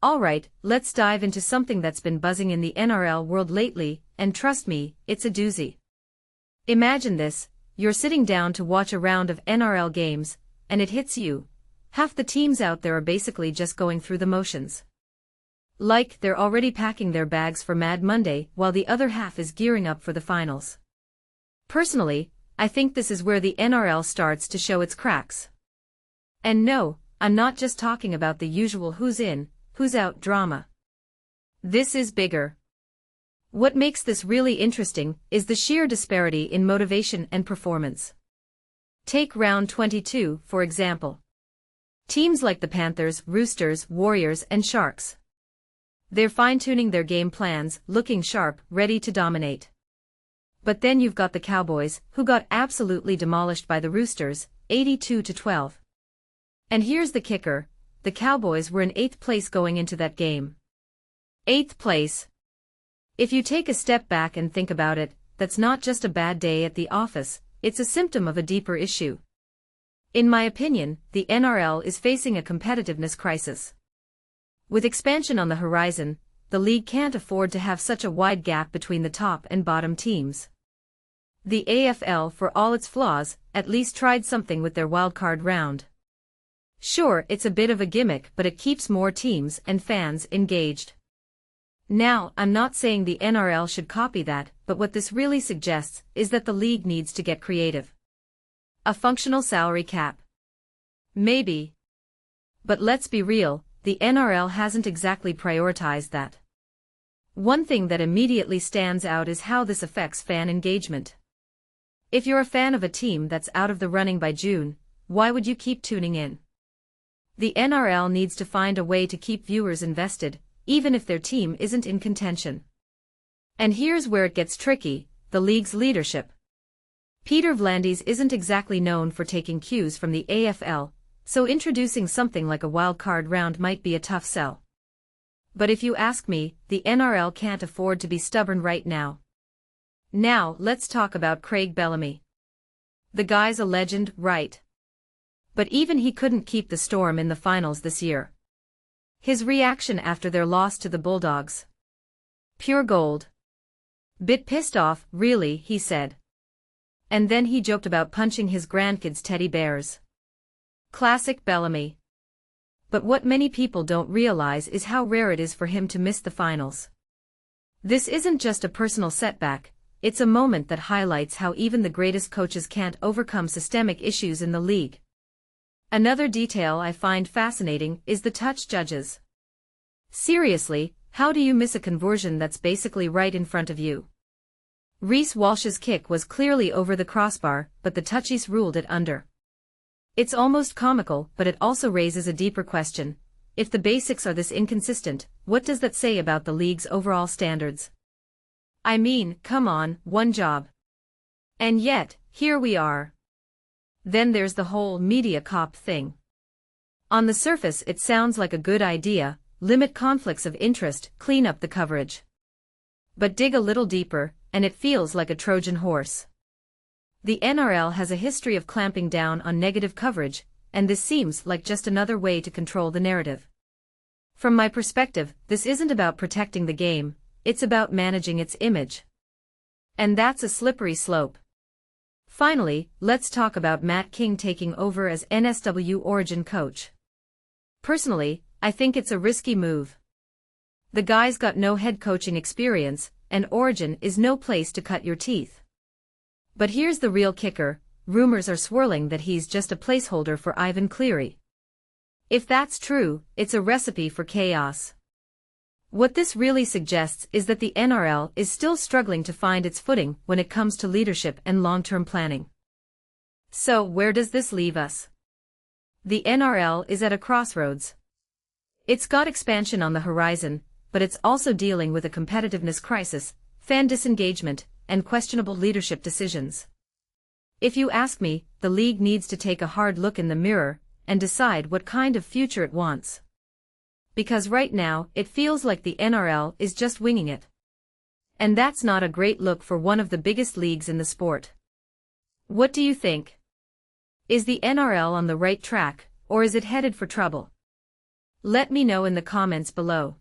Alright, let's dive into something that's been buzzing in the NRL world lately, and trust me, it's a doozy. Imagine this, you're sitting down to watch a round of NRL games, and it hits you. Half the teams out there are basically just going through the motions. Like, they're already packing their bags for Mad Monday, while the other half is gearing up for the finals. Personally, I think this is where the NRL starts to show its cracks. And no, I'm not just talking about the usual who's in, who's out drama. This is bigger. What makes this really interesting is the sheer disparity in motivation and performance. Take round 22, for example. Teams like the Panthers, Roosters, Warriors, and Sharks. They're fine-tuning their game plans, looking sharp, ready to dominate. But then you've got the Cowboys, who got absolutely demolished by the Roosters, 82-12. And here's the kicker, the Cowboys were in 8th place going into that game. 8th place. If you take a step back and think about it, that's not just a bad day at the office, it's a symptom of a deeper issue. In my opinion, the NRL is facing a competitiveness crisis. With expansion on the horizon, the league can't afford to have such a wide gap between the top and bottom teams. The AFL, for all its flaws, at least tried something with their wildcard round. Sure, it's a bit of a gimmick, but it keeps more teams and fans engaged. Now, I'm not saying the NRL should copy that, but what this really suggests is that the league needs to get creative. A functional salary cap. Maybe. But let's be real, the NRL hasn't exactly prioritized that. One thing that immediately stands out is how this affects fan engagement. If you're a fan of a team that's out of the running by June, why would you keep tuning in? The NRL needs to find a way to keep viewers invested, even if their team isn't in contention. And here's where it gets tricky, the league's leadership. Peter V'landys isn't exactly known for taking cues from the AFL, so introducing something like a wildcard round might be a tough sell. But if you ask me, the NRL can't afford to be stubborn right now. Now, let's talk about Craig Bellamy. The guy's a legend, right? But even he couldn't keep the Storm in the finals this year. His reaction after their loss to the Bulldogs. Pure gold. Bit pissed off, really, he said. And then he joked about punching his grandkids' teddy bears. Classic Bellamy. But what many people don't realize is how rare it is for him to miss the finals. This isn't just a personal setback, it's a moment that highlights how even the greatest coaches can't overcome systemic issues in the league. Another detail I find fascinating is the touch judges. Seriously, how do you miss a conversion that's basically right in front of you? Reece Walsh's kick was clearly over the crossbar, but the touchies ruled it under. It's almost comical, but it also raises a deeper question. If the basics are this inconsistent, what does that say about the league's overall standards? I mean, come on, one job. And yet, here we are. Then there's the whole media cop thing. On the surface it sounds like a good idea, limit conflicts of interest, clean up the coverage. But dig a little deeper, and it feels like a Trojan horse. The NRL has a history of clamping down on negative coverage, and this seems like just another way to control the narrative. From my perspective, this isn't about protecting the game, it's about managing its image. And that's a slippery slope. Finally, let's talk about Matt King taking over as NSW Origin coach. Personally, I think it's a risky move. The guy's got no head coaching experience, and Origin is no place to cut your teeth. But here's the real kicker, rumors are swirling that he's just a placeholder for Ivan Cleary. If that's true, it's a recipe for chaos. What this really suggests is that the NRL is still struggling to find its footing when it comes to leadership and long-term planning. So where does this leave us? The NRL is at a crossroads. It's got expansion on the horizon, but it's also dealing with a competitiveness crisis, fan disengagement, and questionable leadership decisions. If you ask me, the league needs to take a hard look in the mirror and decide what kind of future it wants. Because right now, it feels like the NRL is just winging it. And that's not a great look for one of the biggest leagues in the sport. What do you think? Is the NRL on the right track, or is it headed for trouble? Let me know in the comments below.